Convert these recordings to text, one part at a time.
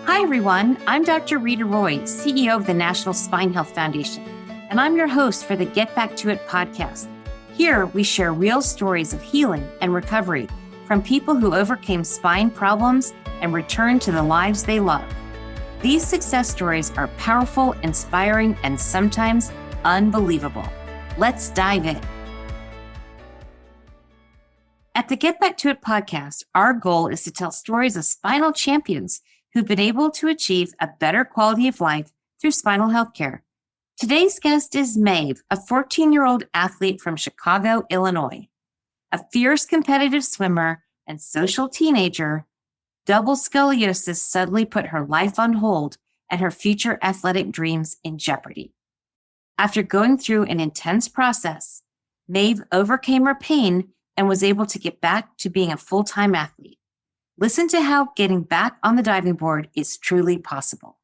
Hi, everyone. I'm Dr. Rita Roy, CEO of the National Spine Health Foundation, and I'm your host for the Get Back to It podcast. Here, we share real stories of healing and recovery from people who overcame spine problems and returned to the lives they love. These success stories are powerful, inspiring, and sometimes unbelievable. Let's dive in. At the Get Back to It podcast, our goal is to tell stories of spinal champions who've been able to achieve a better quality of life through spinal healthcare. Today's guest is Maeve, a 14-year-old athlete from Chicago, Illinois. A fierce competitive swimmer and social teenager, double scoliosis suddenly put her life on hold and her future athletic dreams in jeopardy. After going through an intense process, Maeve overcame her pain and was able to get back to being a full-time athlete. Listen to how getting back on the diving board is truly possible.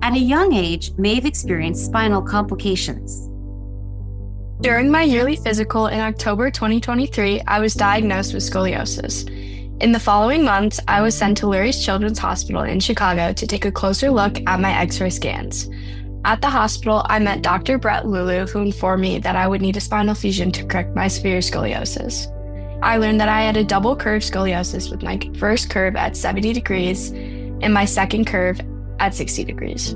At a young age, Maeve experienced spinal complications. During my yearly physical in October 2023, I was diagnosed with scoliosis. In the following months, I was sent to Lurie's Children's Hospital in Chicago to take a closer look at my X-ray scans. At the hospital, I met Dr. Brett Lulu, who informed me that I would need a spinal fusion to correct my severe scoliosis. I learned that I had a double curve scoliosis with my first curve at 70 degrees and my second curve at 60 degrees.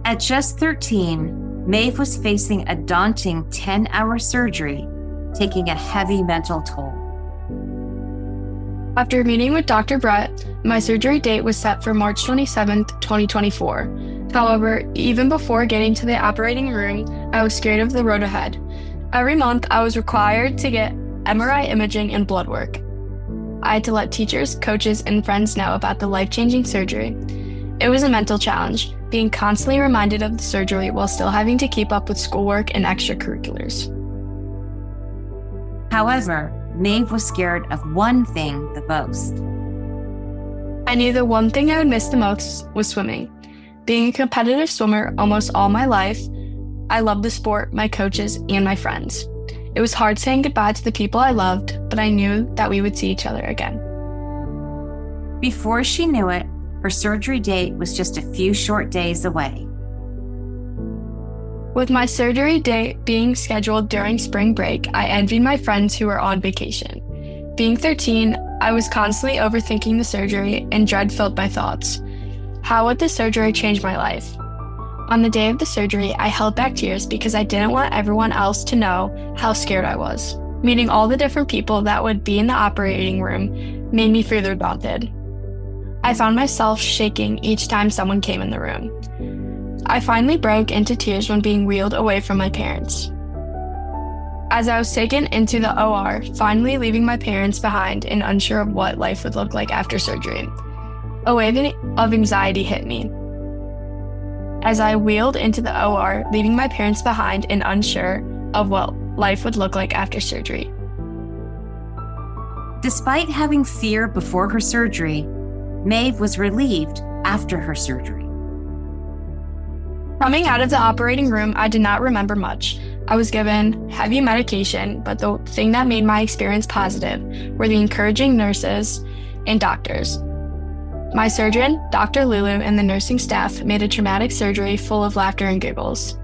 At just 13, Maeve was facing a daunting 10-hour surgery, taking a heavy mental toll. After meeting with Dr. Brett, my surgery date was set for March 27, 2024. However, even before getting to the operating room, I was scared of the road ahead. Every month, I was required to get MRI imaging and blood work. I had to let teachers, coaches, and friends know about the life-changing surgery. It was a mental challenge, being constantly reminded of the surgery while still having to keep up with schoolwork and extracurriculars. However, Maeve was scared of one thing the most. I knew the one thing I would miss the most was swimming. Being a competitive swimmer almost all my life, I loved the sport, my coaches, and my friends. It was hard saying goodbye to the people I loved, but I knew that we would see each other again. Before she knew it, her surgery date was just a few short days away. With my surgery date being scheduled during spring break, I envied my friends who were on vacation. Being 13, I was constantly overthinking the surgery and dread-filled my thoughts. How would the surgery change my life? On the day of the surgery, I held back tears because I didn't want everyone else to know how scared I was. Meeting all the different people that would be in the operating room made me further daunted. I found myself shaking each time someone came in the room. I finally broke into tears when being wheeled away from my parents. As I was taken into the OR, finally leaving my parents behind and unsure of what life would look like after surgery, a wave of anxiety hit me. As I wheeled into the OR, leaving my parents behind and unsure of what life would look like after surgery. Despite having fear before her surgery, Maeve was relieved after her surgery. Coming out of the operating room, I did not remember much. I was given heavy medication, but the thing that made my experience positive were the encouraging nurses and doctors. My surgeon, Dr. Lulu, and the nursing staff made a traumatic surgery full of laughter and giggles.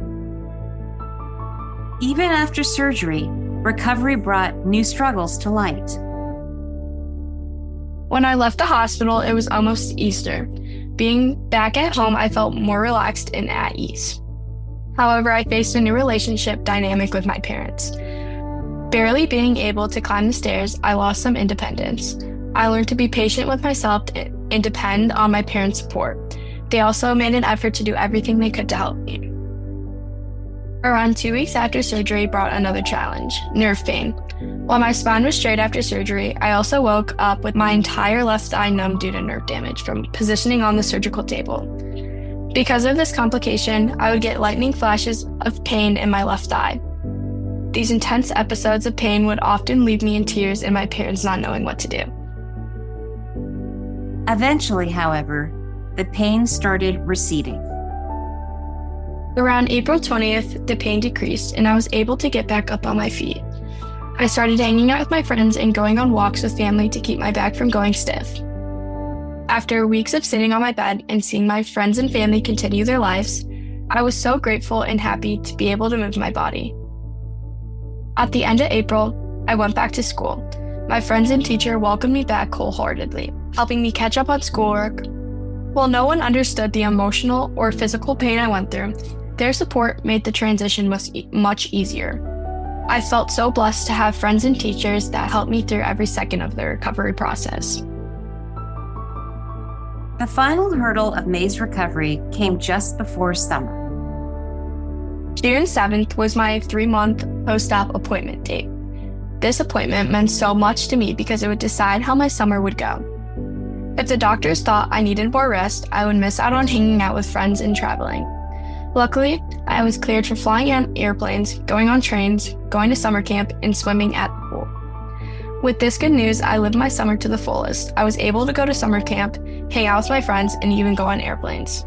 Even after surgery, recovery brought new struggles to light. When I left the hospital, it was almost Easter. Being back at home, I felt more relaxed and at ease. However, I faced a new relationship dynamic with my parents. Barely being able to climb the stairs, I lost some independence. I learned to be patient with myself and depend on my parents' support. They also made an effort to do everything they could to help me. Around 2 weeks after surgery brought another challenge, nerve pain. While my spine was straight after surgery, I also woke up with my entire left thigh numb due to nerve damage from positioning on the surgical table. Because of this complication, I would get lightning flashes of pain in my left thigh. These intense episodes of pain would often leave me in tears and my parents not knowing what to do. Eventually, however, the pain started receding. Around April 20th, the pain decreased and I was able to get back up on my feet. I started hanging out with my friends and going on walks with family to keep my back from going stiff. After weeks of sitting on my bed and seeing my friends and family continue their lives, I was so grateful and happy to be able to move my body. At the end of April, I went back to school. My friends and teacher welcomed me back wholeheartedly, helping me catch up on schoolwork. While no one understood the emotional or physical pain I went through, their support made the transition much easier. I felt so blessed to have friends and teachers that helped me through every second of the recovery process. The final hurdle of Maeve's recovery came just before summer. June 7th was my 3-month post-op appointment date. This appointment meant so much to me because it would decide how my summer would go. If the doctors thought I needed more rest, I would miss out on hanging out with friends and traveling. Luckily, I was cleared for flying on airplanes, going on trains, going to summer camp, and swimming at the pool. With this good news, I lived my summer to the fullest. I was able to go to summer camp, hang out with my friends, and even go on airplanes.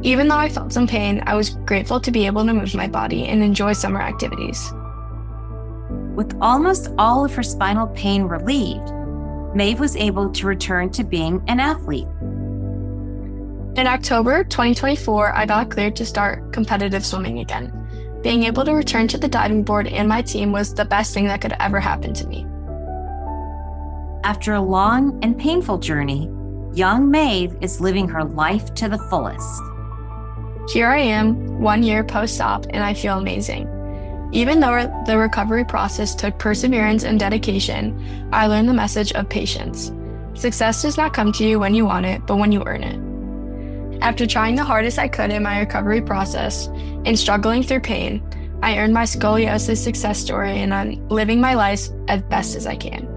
Even though I felt some pain, I was grateful to be able to move my body and enjoy summer activities. With almost all of her spinal pain relieved, Maeve was able to return to being an athlete. In October 2024, I got cleared to start competitive swimming again. Being able to return to the diving board and my team was the best thing that could ever happen to me. After a long and painful journey, young Maeve is living her life to the fullest. Here I am, 1 year post-op, and I feel amazing. Even though the recovery process took perseverance and dedication, I learned the message of patience. Success does not come to you when you want it, but when you earn it. After trying the hardest I could in my recovery process and struggling through pain, I earned my scoliosis success story, and I'm living my life as best as I can.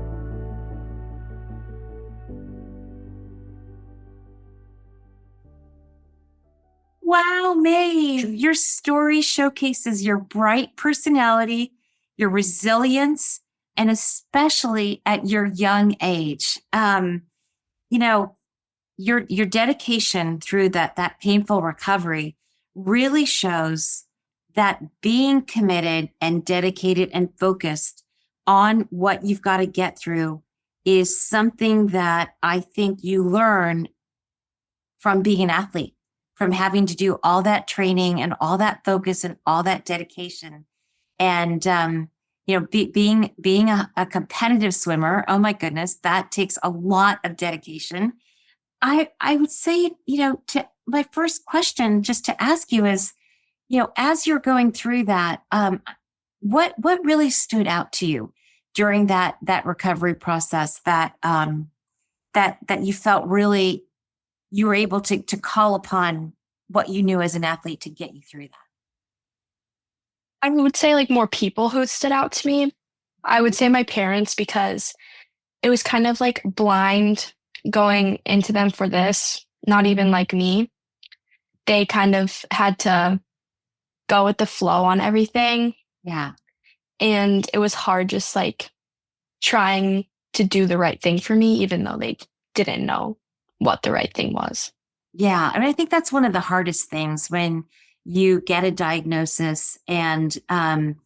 Wow, Maeve, your story showcases your bright personality, your resilience, and especially at your young age. Your dedication through that painful recovery really shows that being committed and dedicated and focused on what you've got to get through is something that I think you learn from being an athlete, from having to do all that training and all that focus and all that dedication. And, being a competitive swimmer, oh my goodness, that takes a lot of dedication. I would say, to my first question just to ask you is, as you're going through that, what really stood out to you during that recovery process that you felt really you were able to call upon what you knew as an athlete to get you through that? I would say more people who stood out to me. I would say my parents, because it was kind of blind going into them for this, not even like me. They kind of had to go with the flow on everything. Yeah. And it was hard just trying to do the right thing for me, even though they didn't know what the right thing was. Yeah. I think that's one of the hardest things when you get a diagnosis and, no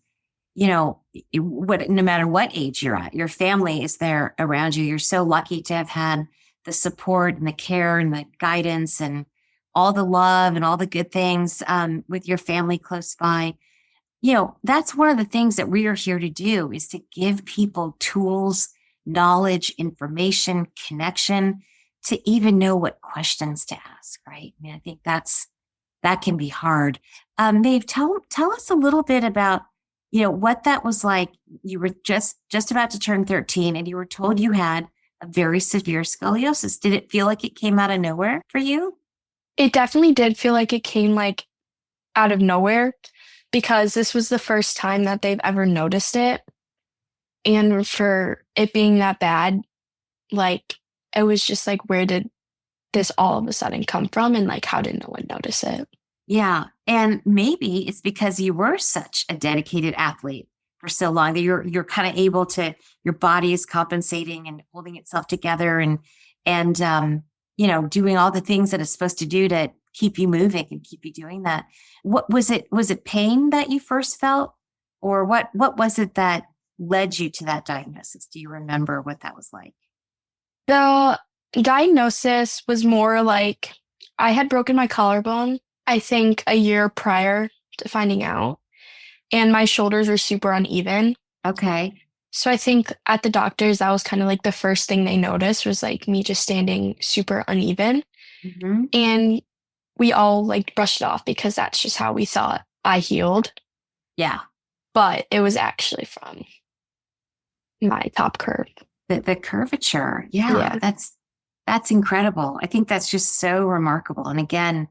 matter what age you're at, your family is there around you. You're so lucky to have had the support and the care and the guidance and all the love and all the good things with your family close by. That's one of the things that we are here to do, is to give people tools, knowledge, information, connection to even know what questions to ask, right? I think that can be hard. Maeve, tell us a little bit about, what that was like. You were just about to turn 13 and you were told you had a very severe scoliosis. Did it feel like it came out of nowhere for you? It definitely did feel like it came out of nowhere, because this was the first time that they've ever noticed it. And for it being that bad, it was just where did this all of a sudden come from, and how did no one notice it? Yeah. And maybe it's because you were such a dedicated athlete for so long that you're kind of able to, your body is compensating and holding itself together and doing all the things that it's supposed to do to keep you moving and keep you doing that. What was it? Was it pain that you first felt, or what was it that led you to that diagnosis? Do you remember what that was like? The diagnosis was more like I had broken my collarbone, I think a year prior to finding out, and my shoulders were super uneven. Okay. So I think at the doctors, that was kind of like the first thing they noticed was like me just standing super uneven. Hmm. And we all like brushed it off because that's just how we thought I healed. Yeah. But it was actually from my top curve. The curvature. Yeah, Yeah. that's incredible. I think that's just so remarkable. And again,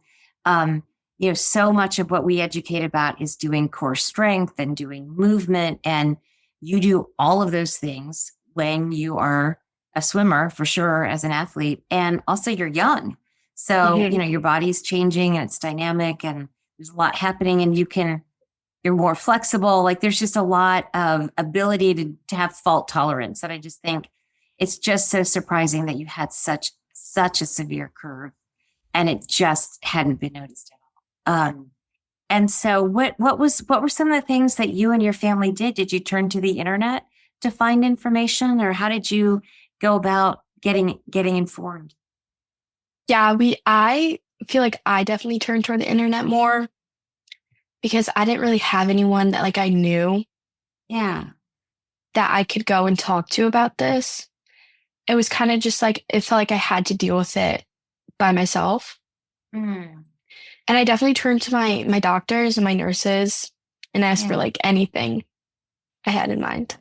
so much of what we educate about is doing core strength and doing movement. And you do all of those things when you are a swimmer, for sure, as an athlete. And also you're young. So, Mhm. your body's changing and it's dynamic and there's a lot happening and you're more flexible. Like there's just a lot of ability to have fault tolerance. And I just think it's just so surprising that you had such a severe curve and it just hadn't been noticed at all. And so what were some of the things that you and your family did? Did you turn to the internet to find information, or how did you go about getting informed? Yeah, I feel like I definitely turned toward the internet more because I didn't really have anyone that like I knew Yeah. that I could go and talk to about this. It was kind of just like it felt like I had to deal with it by myself. Mm, And I definitely turned to my doctors and my nurses and asked for yeah. like anything I had in mind.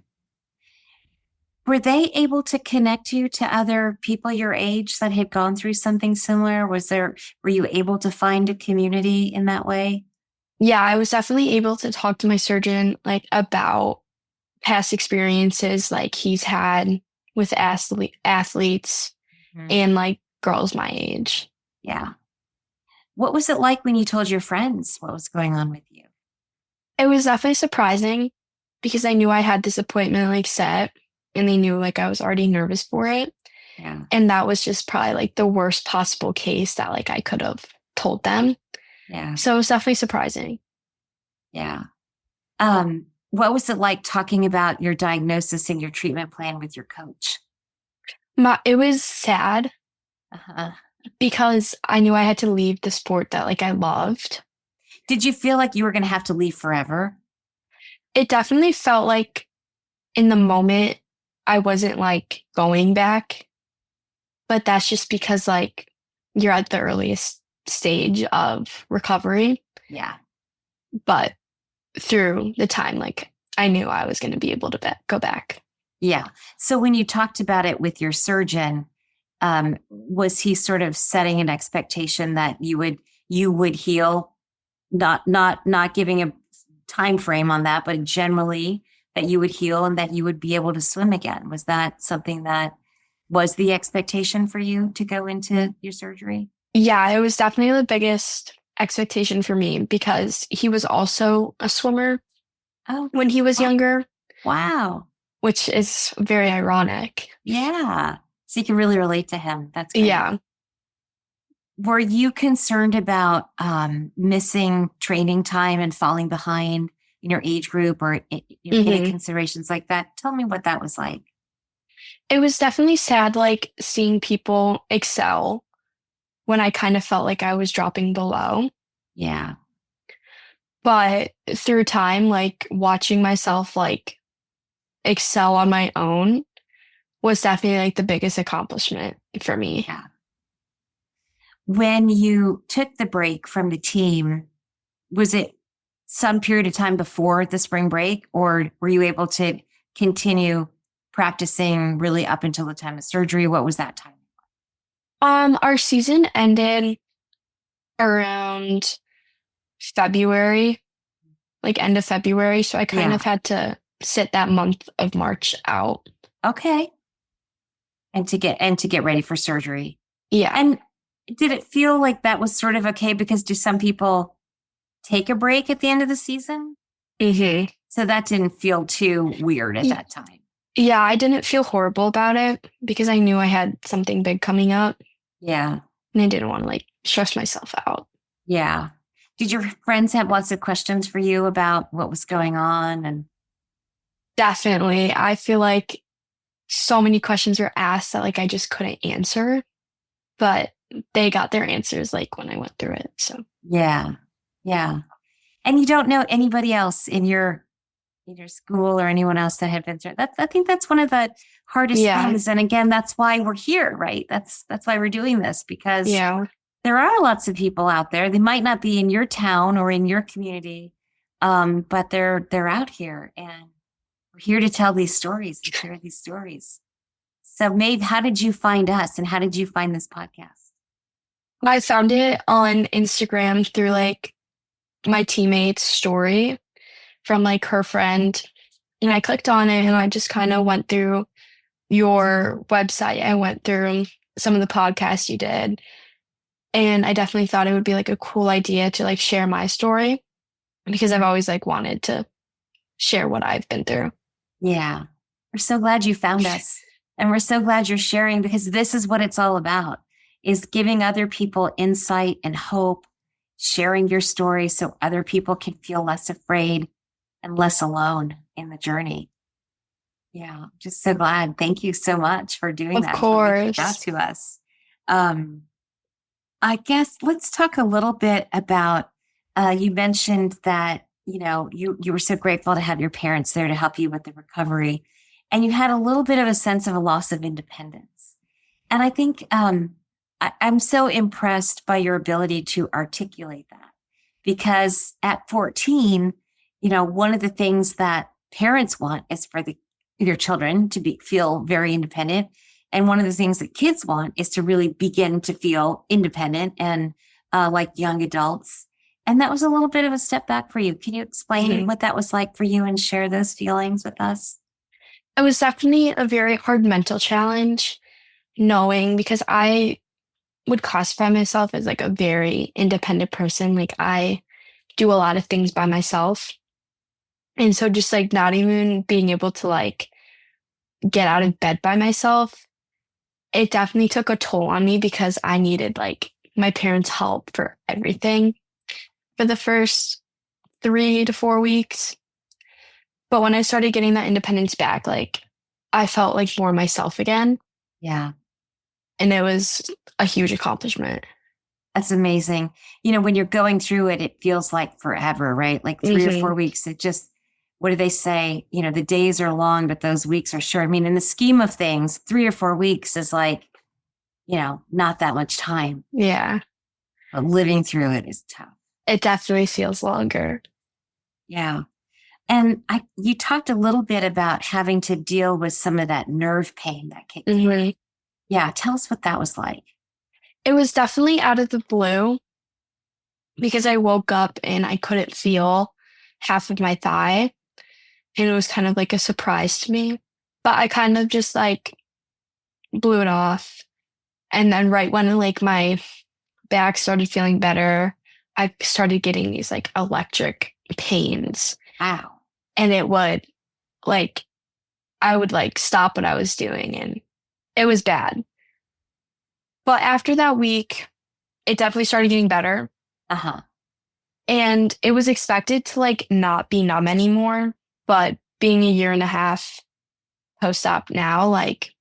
Were they able to connect you to other people your age that had gone through something similar? Were you able to find a community in that way? Yeah, I was definitely able to talk to my surgeon like about past experiences like he's had with athletes Mhm. and like girls my age. Yeah. What was it like when you told your friends what was going on with you? It was definitely surprising because I knew I had this appointment like set and they knew like I was already nervous for it. Yeah. And that was just probably like the worst possible case that like I could have told them. Yeah. So it was definitely surprising. Yeah. What was it like talking about your diagnosis and your treatment plan with your coach? It was sad Uh-huh. because I knew I had to leave the sport that like I loved. Did you feel like you were going to have to leave forever? It definitely felt like in the moment I wasn't like going back, but that's just because like you're at the earliest stage of recovery. Yeah. But through the time, like I knew I was going to be able to go back. Yeah. So when you talked about it with your surgeon, was he sort of setting an expectation that you would heal, not giving a time frame on that, but generally that you would heal and that you would be able to swim again? Was that something that was the expectation for you to go into your surgery? Yeah, it was definitely the biggest expectation for me because he was also a swimmer Oh, when he was wow. younger, Wow. which is very ironic. Yeah. So you can really relate to him. That's great. Yeah. Were you concerned about missing training time and falling behind in your age group or any hmm considerations like that? Tell me what that was like. It was definitely sad, like seeing people excel when I kind of felt like I was dropping below. Yeah. But through time, like watching myself like excel on my own was definitely like the biggest accomplishment for me. Yeah. When you took the break from the team, was it some period of time before the spring break, or were you able to continue practicing really up until the time of surgery? What was that time? Our season ended around February, like end of February, so I kind Yeah. of had to sit that month of March out. Okay. And to get ready for surgery. Yeah. And did it feel like that was sort of okay? Because do some people take a break at the end of the season? hmm So that didn't feel too weird at that time. Yeah, I didn't feel horrible about it because I knew I had something big coming up Yeah. and I didn't want to like stress myself out. Yeah. Did your friends have lots of questions for you about what was going on? And Definitely. I feel like so many questions were asked that like I just couldn't answer, but they got their answers like when I went through it. So Yeah. Yeah. And you don't know anybody else in your school or anyone else that had been through that. I think that's one of the hardest yeah, things. And again, that's why we're here, right? That's why we're doing this, because yeah, there are lots of people out there. They might not be in your town or in your community, but they're out here, and we're here to tell these stories and share these stories. So, Maeve, how did you find us, and how did you find this podcast? I found it on Instagram through like my teammate's story from like her friend. And I clicked on it and I just kind of went through your website. I went through some of the podcasts you did. And I definitely thought it would be like a cool idea to like share my story because I've always like wanted to share what I've been through. Yeah, we're so glad you found us, and we're so glad you're sharing, because this is what it's all about: is giving other people insight and hope, sharing your story so other people can feel less afraid and less alone in the journey. Yeah, just so glad. Thank you so much for doing Of that, for reaching out course. to us. Um, I guess let's talk a little bit about, you mentioned that, you were so grateful to have your parents there to help you with the recovery, and you had a little bit of a sense of a loss of independence. And I think, I'm so impressed by your ability to articulate that, because at 14, one of the things that parents want is for their children to feel very independent. And one of the things that kids want is to really begin to feel independent and like young adults. And that was a little bit of a step back for you. Can you explain Mhm. what that was like for you and share those feelings with us? It was definitely a very hard mental challenge knowing because I would classify myself as like a very independent person. Like I do a lot of things by myself. And so just like not even being able to like get out of bed by myself, it definitely took a toll on me because I needed like my parents' help for everything for the first 3 to 4 weeks. But when I started getting that independence back, like I felt like more myself again. Yeah. And it was a huge accomplishment. That's amazing. When you're going through it, it feels like forever, right? Like 3 or 4 weeks. What do they say? The days are long, but those weeks are short. I mean, in the scheme of things, 3 or 4 weeks is like, not that much time, Yeah, but living through it is tough. it definitely feels longer. Yeah. And you talked a little bit about having to deal with some of that nerve pain that kicked in. hmm Yeah. Tell us what that was like. It was definitely out of the blue because I woke up and I couldn't feel half of my thigh. And it was kind of like a surprise to me. But I kind of just like blew it off. And then right when like my back started feeling better, I started getting these like electric pains. Wow. And it would like I would like stop what I was doing and it was bad. But after that week, it definitely started getting better. Uh huh. And it was expected to like not be numb anymore. But being a year and a half post-op now, like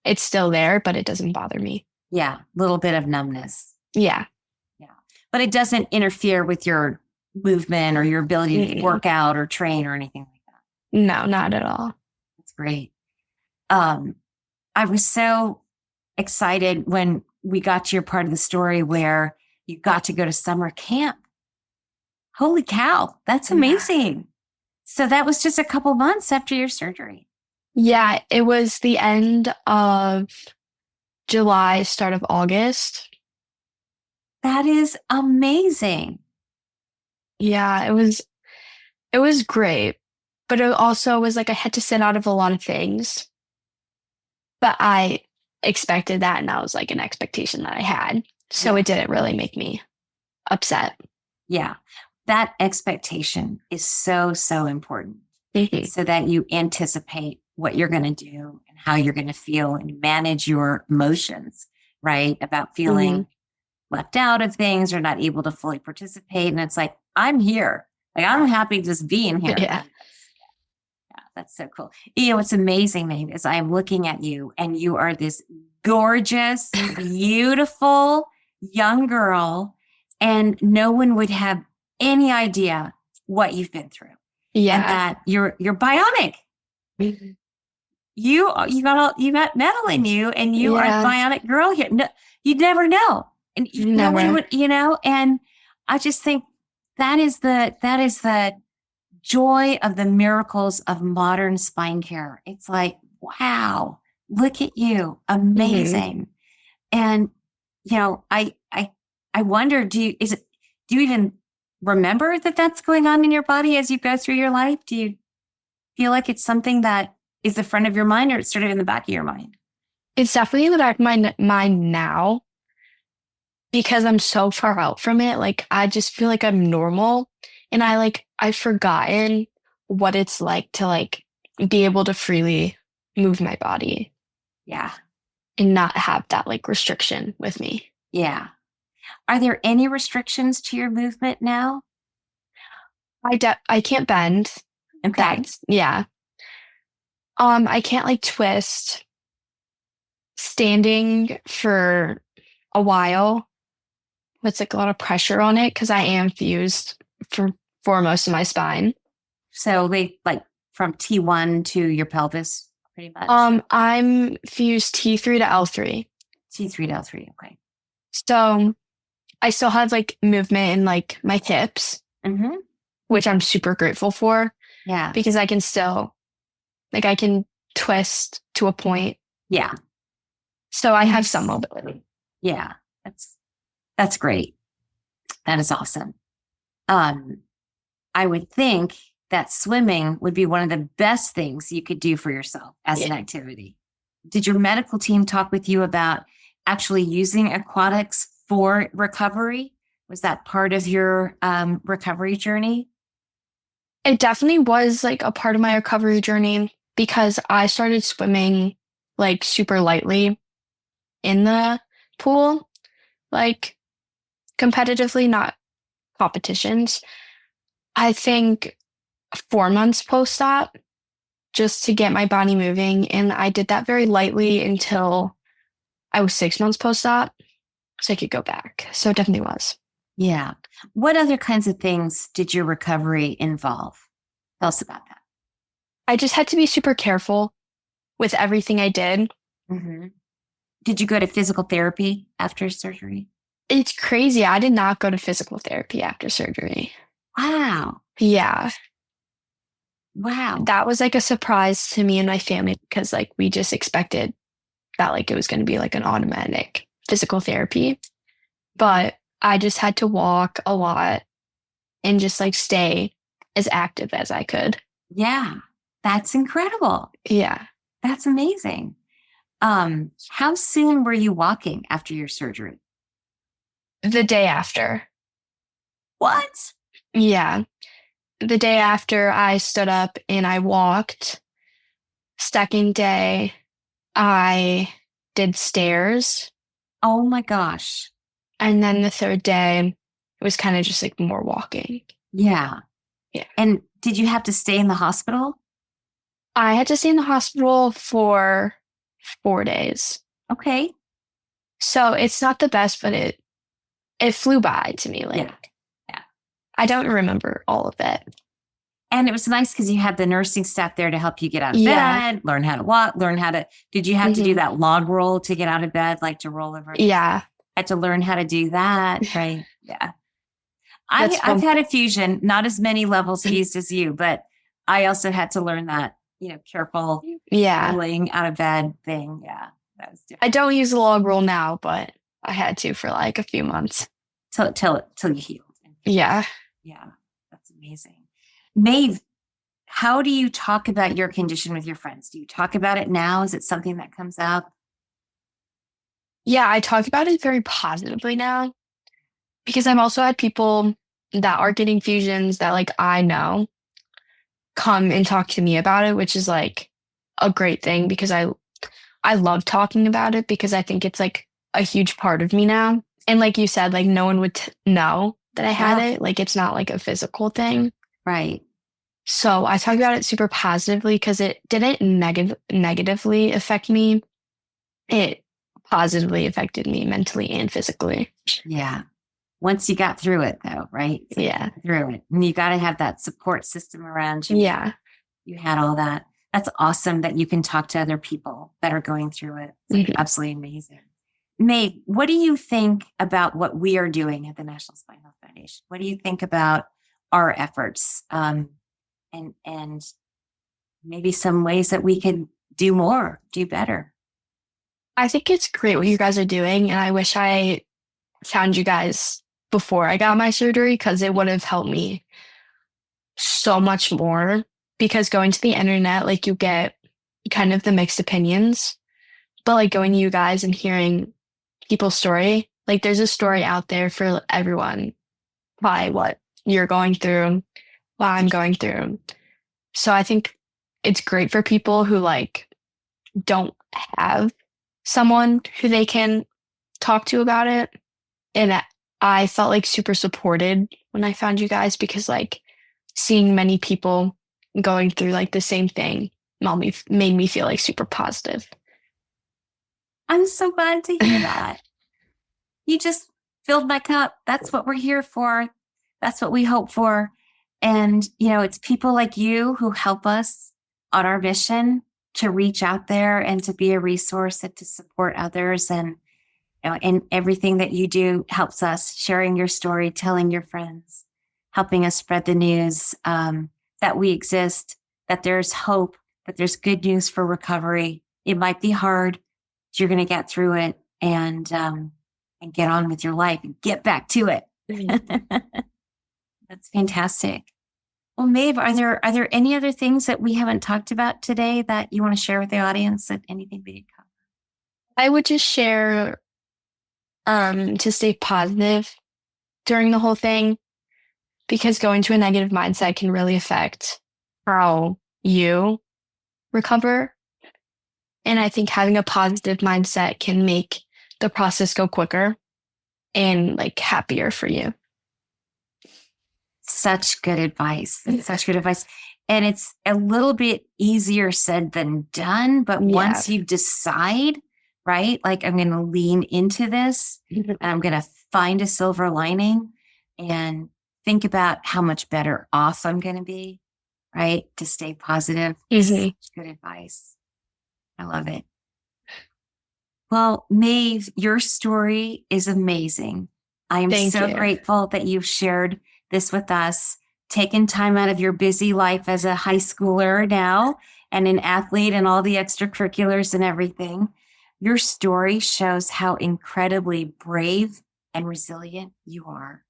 it's still there, but it doesn't bother me. Yeah. A little bit of numbness. Yeah. Yeah. But it doesn't interfere with your movement or your ability to Mm-mm. work out or train or anything like that. No, not at all. That's great. Um, I was so excited when we got to your part of the story where you got to go to summer camp. Holy cow. That's amazing. So that was just a couple months after your surgery. Yeah, it was the end of July, start of August. That is amazing. Yeah, it was great. But it also was like I had to sit out of a lot of things. But I expected that and that was like an expectation that I had. So Yeah. it didn't really make me upset. Yeah. That expectation is so, so important, Mhm. so that you anticipate what you're going to do and how you're going to feel and manage your emotions, right? About feeling left out of things or not able to fully participate. And it's like, I'm here. Like, I'm happy just being here. Yeah. That's so cool. What's amazing, Maeve, is I'm looking at you and you are this gorgeous, beautiful young girl, and no one would have any idea what you've been through. Yeah. And that you're bionic. Mhm. You got metal in you, and you are a Yeah. bionic girl here. No, you'd never know. And no one Never. would, and I just think that is the joy of the miracles of modern spine care. It's like, wow, look at you. Amazing. And, I wonder, do you even remember that that's going on in your body as you go through your life? Do you feel like it's something that is the front of your mind, or it's sort of in the back of your mind? It's definitely in the back of my mind now because I'm so far out from it. Like, I just feel like I'm normal, and I've forgotten what it's like to like be able to freely move my body Yeah. and not have that like restriction with me. Yeah. Are there any restrictions to your movement now? I can't bend. Okay. Yeah. I can't like twist standing for a while. It's like a lot of pressure on it because I am fused for most of my spine. So they like from T1 to your pelvis, pretty much. I'm fused T3 to L3. T3 to L3. Okay. So I still have like movement in like my hips, Mm-hmm. which I'm super grateful for Yeah. because I can still like I can twist to a point. Yeah. So I have some mobility. Yeah. That's great. That is awesome. I would think that swimming would be one of the best things you could do for yourself as an activity. Did your medical team talk with you about actually using aquatics for recovery? Was that part of your recovery journey? It definitely was like a part of my recovery journey because I started swimming like super lightly in the pool, like competitively, not competitions. I think 4 months post-op just to get my body moving. And I did that very lightly until I was 6 months post-op so I could go back. So it definitely was. Yeah. What other kinds of things did your recovery involve? Tell us about that. I just had to be super careful with everything I did. Mm-hmm. Did you go to physical therapy after surgery? It's crazy. I did not go to physical therapy after surgery. Wow. Yeah. Wow. That was like a surprise to me and my family because like we just expected that like it was going to be like an automatic physical therapy. But I just had to walk a lot and just like stay as active as I could. Yeah. That's incredible. Yeah. That's amazing. How soon were you walking after your surgery? The day after. What? Yeah. The day after I stood up and I walked. Second day, I did stairs. Oh my gosh. And then the third day, it was kind of just like more walking. Yeah. Yeah. And did you have to stay in the hospital? I had to stay in the hospital for 4 days. Okay. So it's not the best, but it flew by to me. Like, yeah. I don't remember all of it. And it was nice because you had the nursing staff there to help you get out of Yeah. bed, learn how to walk, did you have to do that log roll to get out of bed, like to roll over? Yeah. Had to learn how to do that, right? Yeah. That's I've had a fusion, not as many levels fused as you, but I also had to learn that, careful rolling out of bed thing. Yeah. That was different. I don't use the log roll now, but I had to for like a few months. Till you healed. Yeah. Yeah. That's amazing. Maeve, how do you talk about your condition with your friends? Do you talk about it now? Is it something that comes up? Yeah, I talk about it very positively now because I've also had people that are getting fusions that like I know come and talk to me about it, which is like a great thing because I love talking about it because I think it's like a huge part of me now. And like you said, like no one would know that I had it. Like it's not like a physical thing. Right. So I talk about it super positively because it didn't negatively affect me. It positively affected me mentally and physically. Yeah. Once you got through it, though, right? So Yeah. through it. And you got to have that support system around you. Yeah. You had all that. That's awesome that you can talk to other people that are going through it. It's absolutely amazing. Maeve, what do you think about what we are doing at the National Spinal Health Foundation? What do you think about our efforts? And maybe some ways that we could do more, do better. I think it's great what you guys are doing. And I wish I found you guys before I got my surgery because it would have helped me so much more. Because going to the internet, like you get kind of the mixed opinions, but like going to you guys and hearing people's story, like there's a story out there for everyone by what you're going through, what I'm going through. So I think it's great for people who like don't have someone who they can talk to about it. And I felt like super supported when I found you guys because like seeing many people going through like the same thing made me feel like super positive. I'm so glad to hear that. You just filled my cup. That's what we're here for. That's what we hope for. And, it's people like you who help us on our mission to reach out there and to be a resource and to support others. And, and everything that you do helps us, sharing your story, telling your friends, helping us spread the news that we exist, that there's hope, that there's good news for recovery. It might be hard, but you're going to get through it and get on with your life and get back to it. That's fantastic. Well, Maeve, are there any other things that we haven't talked about today that you want to share with the audience? That anything we didn't cover? I would just share to stay positive during the whole thing, because going to a negative mindset can really affect how you recover. And I think having a positive mindset can make the process go quicker and like happier for you. Such good advice. Such good advice. And it's a little bit easier said than done. But once you decide, right, like I'm going to lean into this, and I'm going to find a silver lining and think about how much better off I'm going to be, right, to stay positive. Such good advice. I love it. Well, Maeve, your story is amazing. I am so grateful that you've shared this with us, taken time out of your busy life as a high schooler now and an athlete and all the extracurriculars and everything. Your story shows how incredibly brave and resilient you are.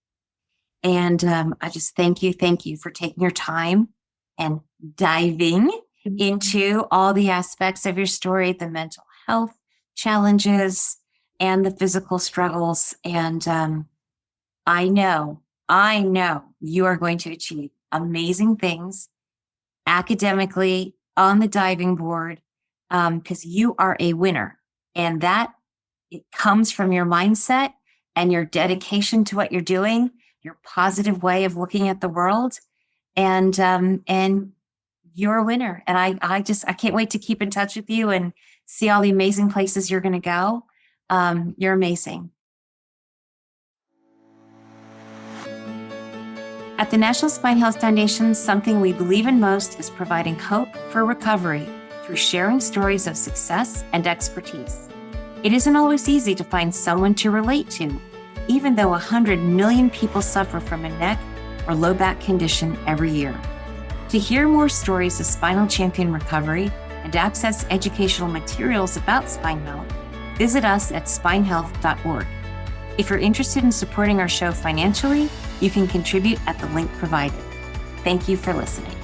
And I just thank you for taking your time and diving into all the aspects of your story, the mental health challenges and the physical struggles. And I know you are going to achieve amazing things academically on the diving board because you are a winner. And that it comes from your mindset and your dedication to what you're doing, your positive way of looking at the world. And you're a winner. And I can't wait to keep in touch with you and see all the amazing places you're going to go. You're amazing. At the National Spine Health Foundation, something we believe in most is providing hope for recovery through sharing stories of success and expertise. It isn't always easy to find someone to relate to, even though 100 million people suffer from a neck or low back condition every year. To hear more stories of spinal champion recovery and access educational materials about spine health, visit us at spinehealth.org. If you're interested in supporting our show financially, you can contribute at the link provided. Thank you for listening.